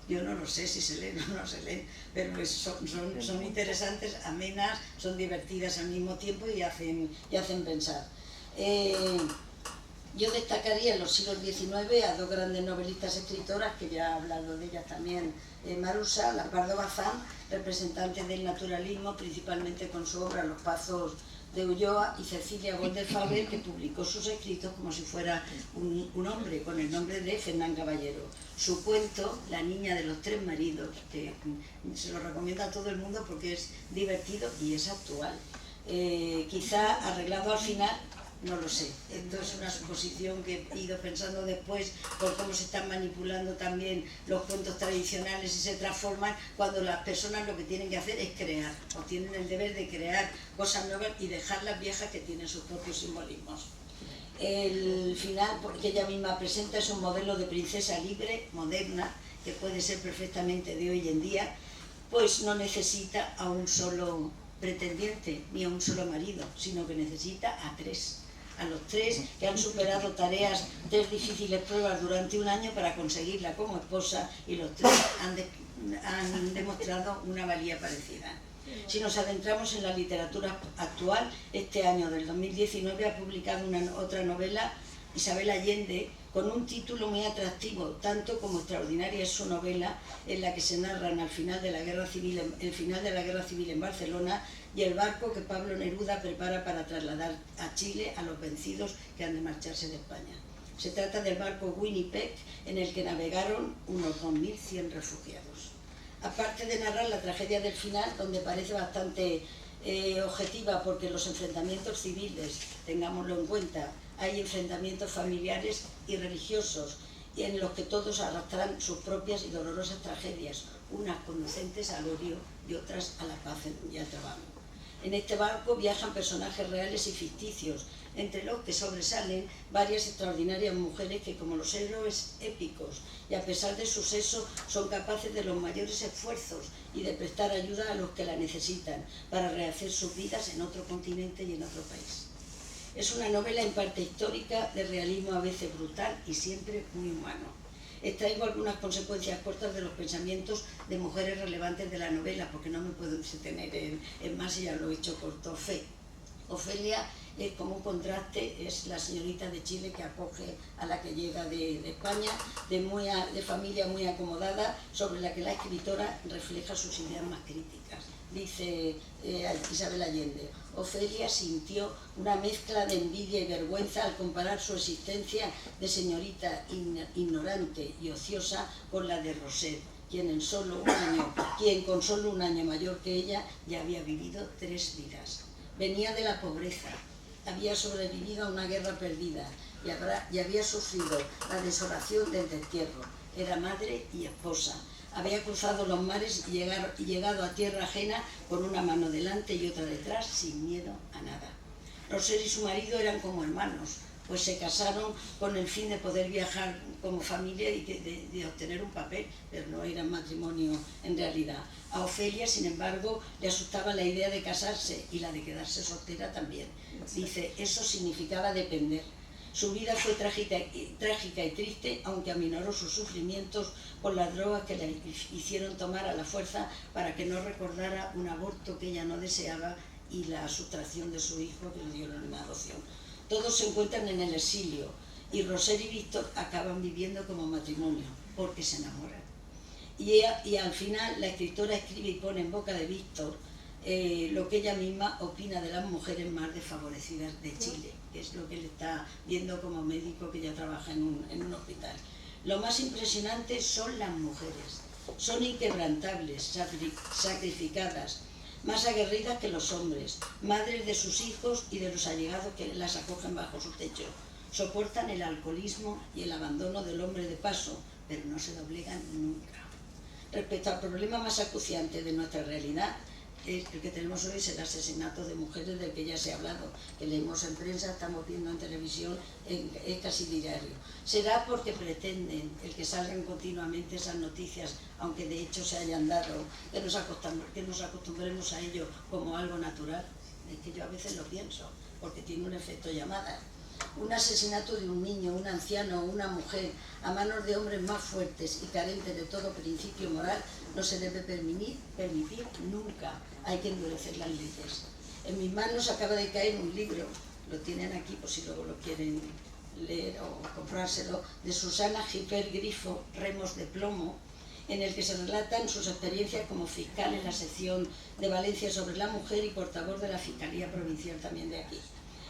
yo no lo sé si se leen o no se leen, pero son interesantes, amenas, son divertidas al mismo tiempo y hacen pensar. Yo destacaría en los siglos XIX a dos grandes novelistas escritoras, que ya ha hablado de ellas también Marusa, la Pardo Bazán, representante del naturalismo, principalmente con su obra Los Pazos de Ulloa, y Cecilia Goldenfaber, que publicó sus escritos como si fuera un hombre, con el nombre de Fernán Caballero. Su cuento, La niña de los tres maridos, que se lo recomiendo a todo el mundo porque es divertido y es actual. Quizá arreglado al final, no lo sé. Esto es una suposición que he ido pensando después por cómo se están manipulando también los cuentos tradicionales y se transforman, cuando las personas lo que tienen que hacer es crear, o tienen el deber de crear cosas nuevas y dejar las viejas que tienen sus propios simbolismos. El final, porque ella misma presenta, es un modelo de princesa libre, moderna, que puede ser perfectamente de hoy en día, pues no necesita a un solo pretendiente ni a un solo marido, sino que necesita a tres. A los tres que han superado tres difíciles pruebas durante un año para conseguirla como esposa, y los tres han demostrado una valía parecida. Si nos adentramos en la literatura actual, este año del 2019 ha publicado otra novela, Isabel Allende, con un título muy atractivo, tanto como extraordinaria es su novela, en la que se narran el final de la guerra civil en Barcelona y el barco que Pablo Neruda prepara para trasladar a Chile a los vencidos que han de marcharse de España. Se trata del barco Winnipeg, en el que navegaron unos 2.100 refugiados. Aparte de narrar la tragedia del final, donde parece bastante objetiva, porque los enfrentamientos civiles, tengámoslo en cuenta, hay enfrentamientos familiares y religiosos, en los que todos arrastran sus propias y dolorosas tragedias, unas conducentes al odio y otras a la paz y al trabajo. En este barco viajan personajes reales y ficticios, entre los que sobresalen varias extraordinarias mujeres que, como los héroes épicos, y a pesar de su sexo, son capaces de los mayores esfuerzos y de prestar ayuda a los que la necesitan para rehacer sus vidas en otro continente y en otro país. Es una novela en parte histórica, de realismo a veces brutal y siempre muy humano. Extraigo algunas consecuencias cortas de los pensamientos de mujeres relevantes de la novela, porque no me puedo detener en más, y ya lo he hecho corto. Ofelia es como un contraste, es la señorita de Chile que acoge a la que llega de España, de familia muy acomodada, sobre la que la escritora refleja sus ideas más críticas. Dice Isabel Allende: Ofelia sintió una mezcla de envidia y vergüenza al comparar su existencia de señorita ignorante y ociosa con la de Roser, quien con solo un año mayor que ella ya había vivido 3 vidas. Venía de la pobreza, había sobrevivido a una guerra perdida y había sufrido la desolación del destierro. Era madre y esposa. Había cruzado los mares y llegado a tierra ajena con una mano delante y otra detrás, sin miedo a nada. Roser y su marido eran como hermanos, pues se casaron con el fin de poder viajar como familia y de obtener un papel, pero no era matrimonio en realidad. A Ofelia, sin embargo, le asustaba la idea de casarse, y la de quedarse soltera también. Dice, eso significaba depender. Su vida fue trágica y triste, aunque aminoró sus sufrimientos por las drogas que le hicieron tomar a la fuerza para que no recordara un aborto que ella no deseaba y la sustracción de su hijo, que le dieron en adopción. Todos se encuentran en el exilio, y Roser y Víctor acaban viviendo como matrimonio, porque se enamoran. Y al final la escritora escribe y pone en boca de Víctor lo que ella misma opina de las mujeres más desfavorecidas de Chile, que es lo que él está viendo como médico que ya trabaja en un hospital. Lo más impresionante son las mujeres. Son inquebrantables, sacrificadas, más aguerridas que los hombres, madres de sus hijos y de los allegados que las acogen bajo su techo. Soportan el alcoholismo y el abandono del hombre de paso, pero no se doblegan nunca. Respecto al problema más acuciante de nuestra realidad, el que tenemos hoy es el asesinato de mujeres del que ya se ha hablado, que leemos en prensa, estamos viendo en televisión, es casi diario. Será porque pretenden el que salgan continuamente esas noticias, aunque de hecho se hayan dado, que nos acostumbremos a ello como algo natural. Es que yo a veces lo pienso, porque tiene un efecto llamada. Un asesinato de un niño, un anciano o una mujer a manos de hombres más fuertes y carentes de todo principio moral no se debe permitir nunca. Hay que endurecer las leyes. En mis manos acaba de caer un libro, lo tienen aquí por si luego lo quieren leer o comprárselo, de Susana Gipper Grifo, Remos de plomo, en el que se relatan sus experiencias como fiscal en la sección de Valencia sobre la mujer y portavoz de la Fiscalía Provincial también de aquí.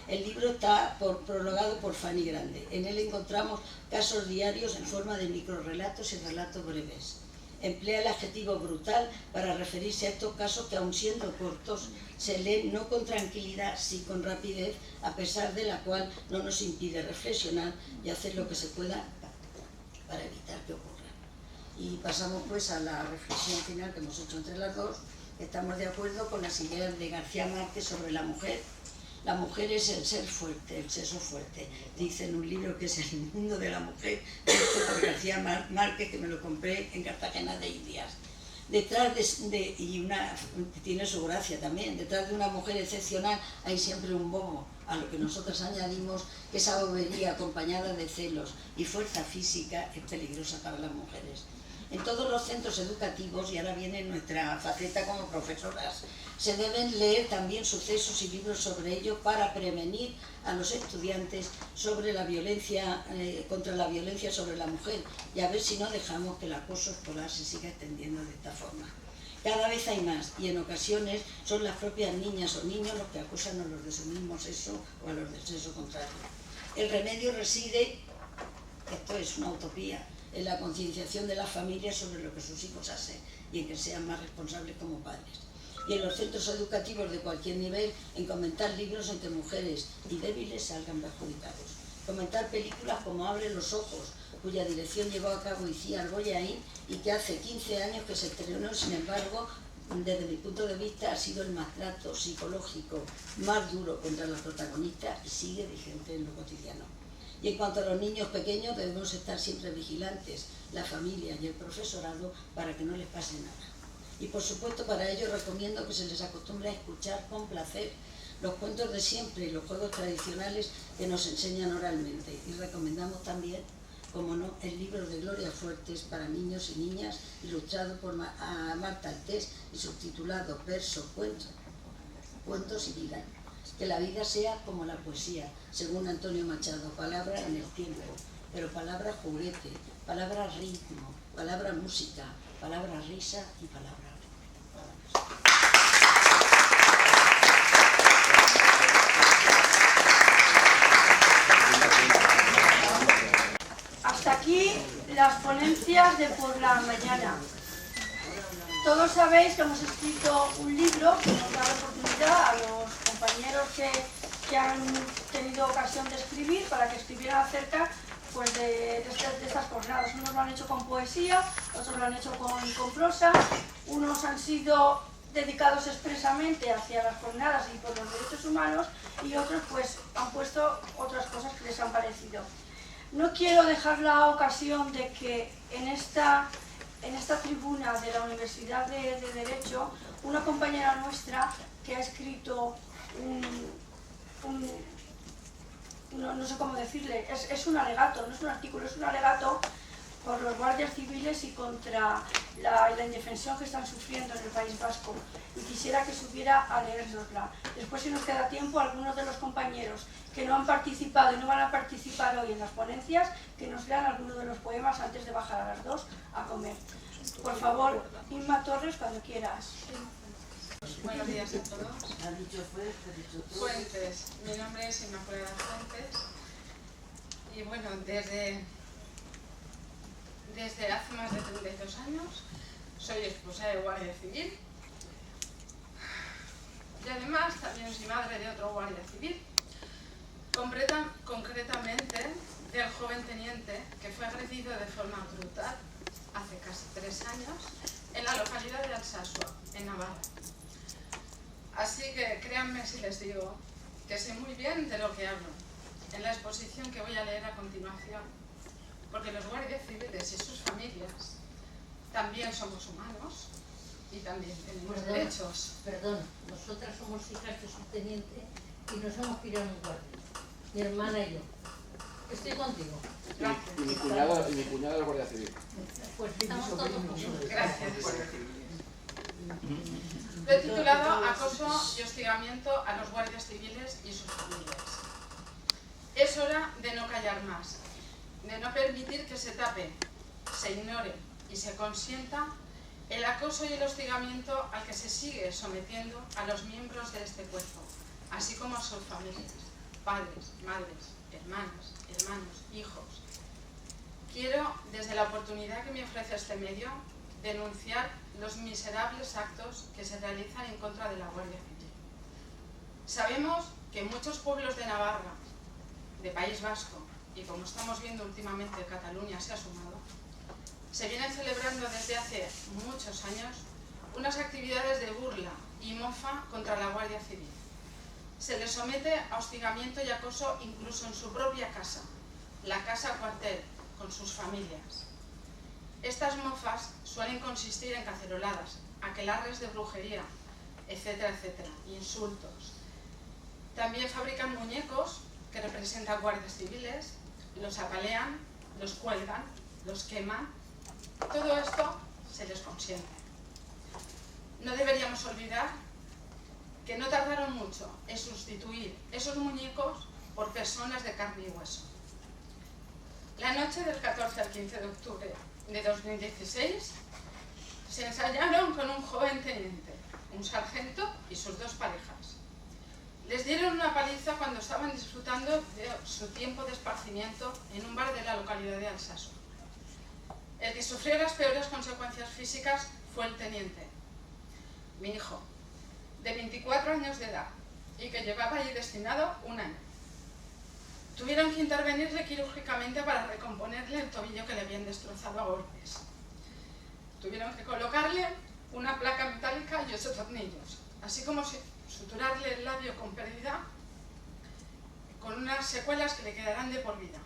El libro está prologado por Fanny Grande. En él encontramos casos diarios en forma de microrelatos y relatos breves. Emplea el adjetivo brutal para referirse a estos casos que, aun siendo cortos, se leen no con tranquilidad, sí con rapidez, a pesar de la cual no nos impide reflexionar y hacer lo que se pueda para evitar que ocurra. Y pasamos pues a la reflexión final que hemos hecho entre las dos. Estamos de acuerdo con las ideas de García Márquez sobre la mujer. La mujer es el ser fuerte, el sexo fuerte. Dice en un libro que es El mundo de la mujer, escrito por García Márquez, que me lo compré en Cartagena de Indias. Detrás tiene su gracia también, detrás de una mujer excepcional hay siempre un bobo, a lo que nosotros añadimos que esa bobería acompañada de celos y fuerza física es peligrosa para las mujeres. En todos los centros educativos, y ahora viene nuestra faceta como profesoras, se deben leer también sucesos y libros sobre ello para prevenir a los estudiantes sobre la violencia, contra la violencia sobre la mujer, y a ver si no dejamos que el acoso escolar se siga extendiendo de esta forma. Cada vez hay más, y en ocasiones son las propias niñas o niños los que acosan a los de su mismo sexo o a los del sexo contrario. El remedio reside, esto es una utopía, en la concienciación de las familias sobre lo que sus hijos hacen y en que sean más responsables como padres. Y en los centros educativos de cualquier nivel, en comentar libros en que mujeres y débiles salgan perjudicados. Comentar películas como Abre los ojos, cuya dirección llevó a cabo Icíar Bollaín y que hace 15 años que se estrenó, sin embargo, desde mi punto de vista ha sido el maltrato psicológico más duro contra la protagonista y sigue vigente en lo cotidiano. Y en cuanto a los niños pequeños, debemos estar siempre vigilantes, la familia y el profesorado, para que no les pase nada. Y por supuesto, para ello recomiendo que se les acostumbre a escuchar con placer los cuentos de siempre y los juegos tradicionales que nos enseñan oralmente. Y recomendamos también, como no, el libro de Gloria Fuertes para niños y niñas, ilustrado por Marta Altés y subtitulado Versos, Cuentos y Vida. Que la vida sea como la poesía, según Antonio Machado, palabra en el tiempo, pero palabra juguete, palabra ritmo, palabra música, palabra risa y palabra ritmo. Hasta aquí las ponencias de por la mañana. Todos sabéis que hemos escrito un libro que nos da la oportunidad a los compañeros que han tenido ocasión de escribir para que escribieran acerca pues, de estas jornadas. Unos lo han hecho con poesía, otros lo han hecho con prosa, unos han sido dedicados expresamente hacia las jornadas y por los derechos humanos y otros pues han puesto otras cosas que les han parecido. No quiero dejar la ocasión de que en esta tribuna de la Universidad de Derecho, una compañera nuestra que ha escrito no sé cómo decirle, es un alegato, no es un artículo, es un alegato por los guardias civiles y contra la indefensión que están sufriendo en el País Vasco. Y quisiera que subiera a leérnosla. Después, si nos queda tiempo, algunos de los compañeros que no han participado y no van a participar hoy en las ponencias, que nos lean algunos de los poemas antes de bajar a las 2 a comer. Por favor, Inma Torres, cuando quieras. Buenos días a todos. Fuentes. Mi nombre es Inmaculada Fuentes y bueno, desde hace más de 32 años soy esposa de guardia civil y además también soy madre de otro guardia civil. Concretamente del joven teniente que fue agredido de forma brutal hace casi 3 años en la localidad de Alsasua, en Navarra. Así que créanme si les digo que sé muy bien de lo que hablo en la exposición que voy a leer a continuación, porque los guardias civiles y sus familias también somos humanos y también tenemos derechos. Perdona, nosotras somos hijas de subteniente y nos hemos pirado en un guardia, mi hermana y yo. Estoy contigo. Gracias. Y mi cuñada es la Guardia Civil. Pues estamos todos juntos. Gracias. Lo he titulado Acoso y hostigamiento a los guardias civiles y sus familias. Es hora de no callar más, de no permitir que se tape, se ignore y se consienta el acoso y el hostigamiento al que se sigue sometiendo a los miembros de este cuerpo, así como a sus familias, padres, madres, hermanas, hermanos, hijos. Quiero, desde la oportunidad que me ofrece este medio, denunciar los miserables actos que se realizan en contra de la Guardia Civil. Sabemos que muchos pueblos de Navarra, de País Vasco, y como estamos viendo últimamente Cataluña se ha sumado, se vienen celebrando desde hace muchos años unas actividades de burla y mofa contra la Guardia Civil. Se les somete a hostigamiento y acoso incluso en su propia casa, la casa cuartel, con sus familias. Estas mofas suelen consistir en caceroladas, aquelarres de brujería, etcétera, etcétera, insultos. También fabrican muñecos que representan guardias civiles, los apalean, los cuelgan, los queman. Todo esto se les consiente. No deberíamos olvidar que no tardaron mucho en sustituir esos muñecos por personas de carne y hueso. La noche del 14 al 15 de octubre de 2016 se ensañaron con un joven teniente, un sargento y sus 2 parejas. Les dieron una paliza cuando estaban disfrutando de su tiempo de esparcimiento en un bar de la localidad de Alsasua. El que sufrió las peores consecuencias físicas fue el teniente, mi hijo, de 24 años de edad y que llevaba allí destinado 1 año. Tuvieron que intervenirle quirúrgicamente para recomponerle el tobillo que le habían destrozado a golpes. Tuvieron que colocarle una placa metálica y 8 tornillos, así como suturarle el labio con pérdida, con unas secuelas que le quedarán de por vida.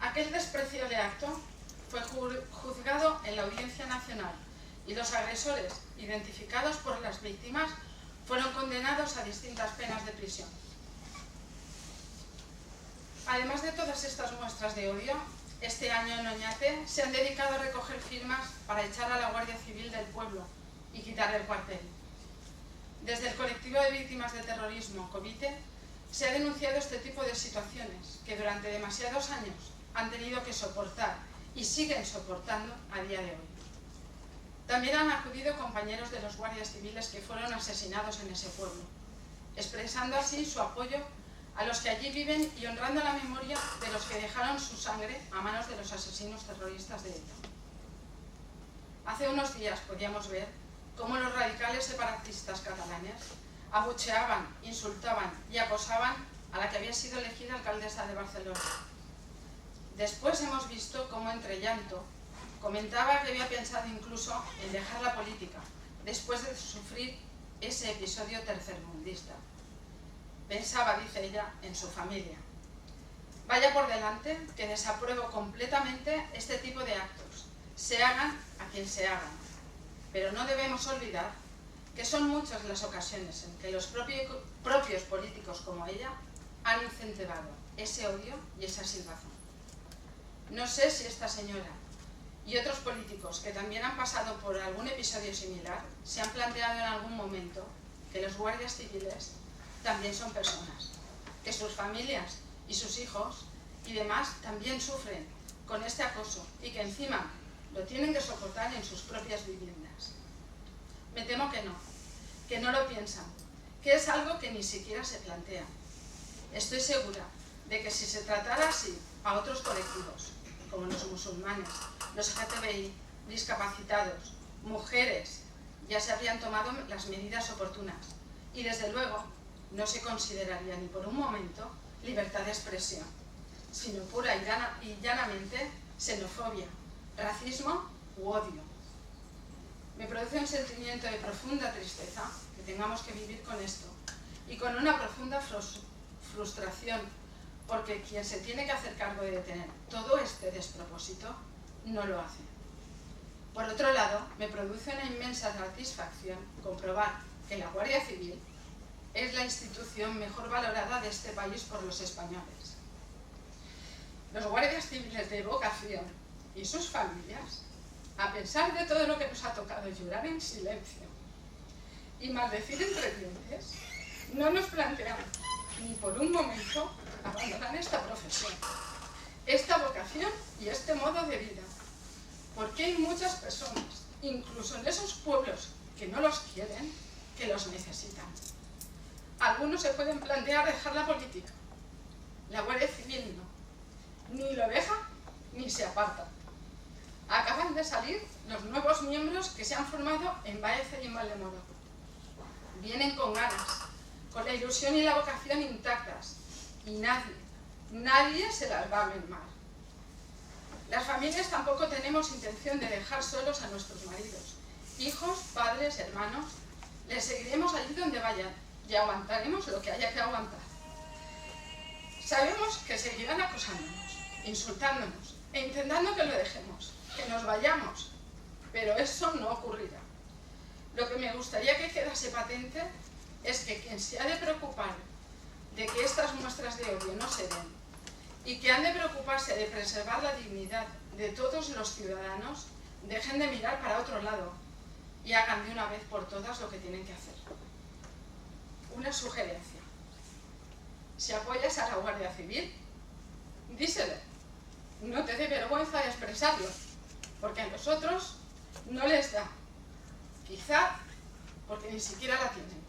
Aquel despreciable acto fue juzgado en la Audiencia Nacional y los agresores, identificados por las víctimas, fueron condenados a distintas penas de prisión. Además de todas estas muestras de odio, este año en Oñate se han dedicado a recoger firmas para echar a la Guardia Civil del pueblo y quitar el cuartel. Desde el colectivo de víctimas de terrorismo, COVITE, se ha denunciado este tipo de situaciones que durante demasiados años han tenido que soportar y siguen soportando a día de hoy. También han acudido compañeros de los guardias civiles que fueron asesinados en ese pueblo, expresando así su apoyo a los que allí viven y honrando la memoria de los que dejaron su sangre a manos de los asesinos terroristas de ETA. Hace unos días podíamos ver cómo los radicales separatistas catalanes abucheaban, insultaban y acosaban a la que había sido elegida alcaldesa de Barcelona. Después hemos visto cómo, entre llanto, comentaba que había pensado incluso en dejar la política, después de sufrir ese episodio tercermundista. Pensaba, dice ella, en su familia. Vaya por delante que desapruebo completamente este tipo de actos, se hagan a quien se hagan. Pero no debemos olvidar que son muchas las ocasiones en que los propios políticos como ella han incentivado ese odio y esa sinrazón. No sé si esta señora y otros políticos que también han pasado por algún episodio similar se han planteado en algún momento que los guardias civiles también son personas, que sus familias y sus hijos y demás también sufren con este acoso y que encima lo tienen que soportar en sus propias viviendas. Me temo que no lo piensan, que es algo que ni siquiera se plantea. Estoy segura de que si se tratara así a otros colectivos, como los musulmanes, los LGTBI, discapacitados, mujeres, ya se habrían tomado las medidas oportunas y desde luego no se consideraría ni por un momento libertad de expresión. sino pura y llanamente xenofobia, racismo u odio. Me produce un sentimiento de profunda tristeza que tengamos que vivir con esto y con una profunda frustración, porque quien se tiene que hacer cargo de detener todo este despropósito no lo hace. Por otro lado, me produce una inmensa satisfacción comprobar que la Guardia Civil es la institución mejor valorada de este país por los españoles. Los guardias civiles de vocación y sus familias, a pesar de todo lo que nos ha tocado llorar en silencio y maldecir entre dientes, no nos planteamos ni por un momento abandonar esta profesión, esta vocación y este modo de vida, porque hay muchas personas, incluso en esos pueblos que no los quieren, que los necesitan. Algunos se pueden plantear dejar la política, la Guardia Civil no, ni lo deja ni se aparta. Acaban de salir los nuevos miembros que se han formado en Baeza y en Valdemoro. Vienen con ganas, con la ilusión y la vocación intactas, y nadie se las va a mermar. Las familias tampoco tenemos intención de dejar solos a nuestros maridos, hijos, padres, hermanos. Les seguiremos allí donde vayan y aguantaremos lo que haya que aguantar. Sabemos que seguirán acosándonos, insultándonos e intentando que lo dejemos, que nos vayamos, pero eso no ocurrirá. Lo que me gustaría que quedase patente es que quien se ha de preocupar de que estas muestras de odio no se den y que han de preocuparse de preservar la dignidad de todos los ciudadanos, dejen de mirar para otro lado y hagan de una vez por todas lo que tienen que hacer. Una sugerencia: si apoyas a la Guardia Civil, díselo, no te dé vergüenza de expresarlo, porque a los otros no les da, quizá porque ni siquiera la tienen.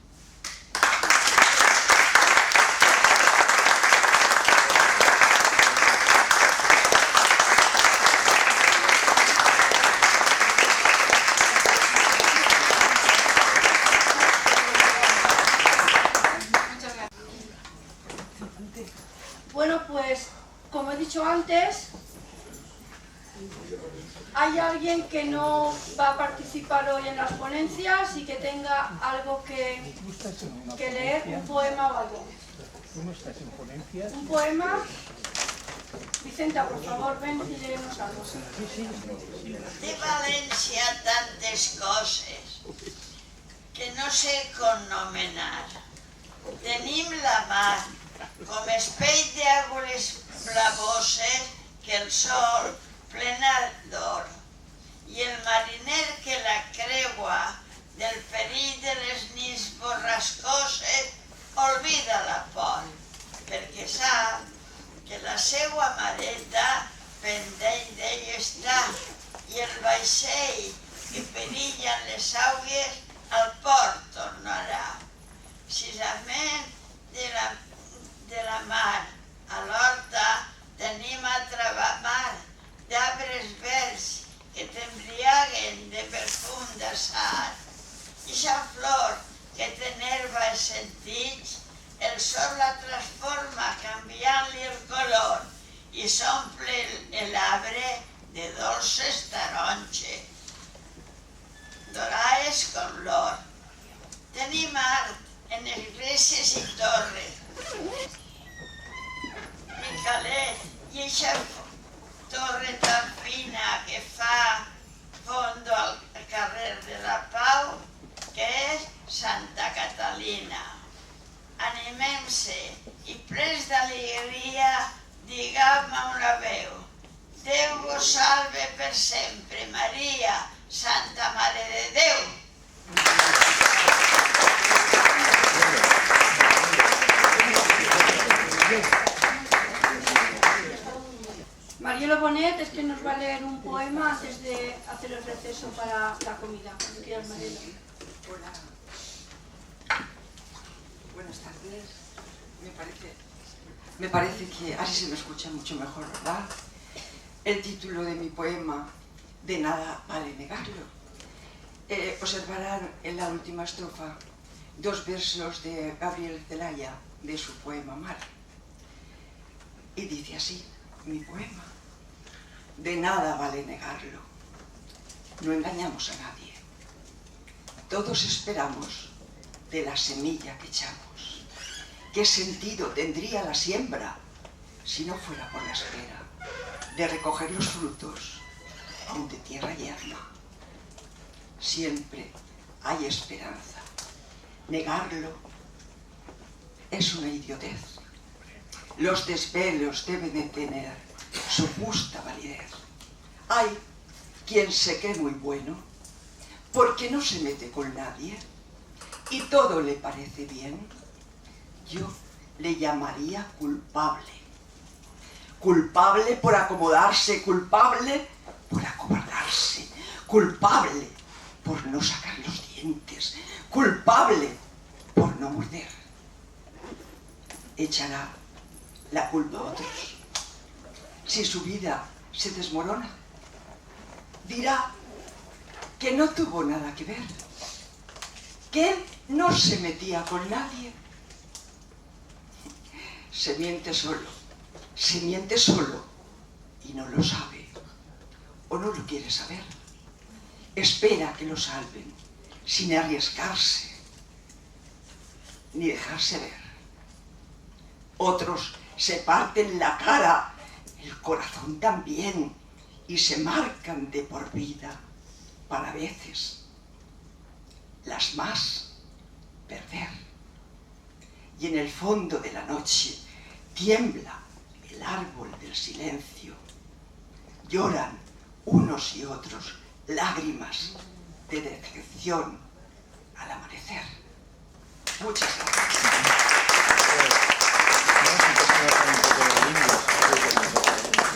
Bueno, pues, como he dicho antes, ¿hay alguien que no va a participar hoy en las ponencias y que tenga algo que leer, un poema o algo? ¿Un poema? Vicenta, por favor, ven y léenos algo. De València tantes coses que no sé com nomenar. Tenim la mar com espell d'àgules blavoses que el sol plena d'or, i el mariner que la creua del perill de les nits borrascoses olvida la por, perquè sap que la seua mareta pendent d'ell està i el vaixell que perillen les aules al port tornarà. Precisament de la mar a l'horta tenim altra mar d'arbres verds que t'embriaguen de perfum d'açar. Ixa flor que t'enerva els sentits, el sol la transforma canviant-li el color i s'omple l'arbre de dolces taronges, dorades com l'or. Tenim art en esglésies i torres, Micalet, i eixa torre tan fina que fa fondo al carrer de la Pau, que és Santa Catalina. Animem-se i plens d'alegria diguem a una veu: Déu vos salve per sempre, Maria, Santa Mare de Déu. Marielo Bonet es que nos va a leer un poema antes de hacer el receso para la comida. Gracias, Marielo. Hola. Buenas tardes. Me parece que así se me escucha mucho mejor, ¿verdad? El título de mi poema, De nada vale negarlo. Observarán en la última estrofa dos versos de Gabriel Celaya de su poema Mar. Y dice así mi poema: de nada vale negarlo, no engañamos a nadie. Todos esperamos de la semilla que echamos. ¿Qué sentido tendría la siembra si no fuera por la espera de recoger los frutos aun de tierra yerma? Siempre hay esperanza. Negarlo es una idiotez. Los desvelos deben de tener su justa validez. Hay quien se cree muy bueno porque no se mete con nadie y todo le parece bien. Yo le llamaría culpable. Culpable por acomodarse, culpable por acobardarse, culpable por no sacar los dientes, culpable por no morder. Echará la culpa a otros. Si su vida se desmorona, dirá que no tuvo nada que ver, que él no se metía con nadie. Se miente solo y no lo sabe o no lo quiere saber. Espera que lo salven sin arriesgarse ni dejarse ver. Otros se parten la cara, el corazón también, y se marcan de por vida para a veces las más perder. Y en el fondo de la noche tiembla el árbol del silencio. Lloran unos y otros lágrimas de decepción al amanecer. Muchas gracias.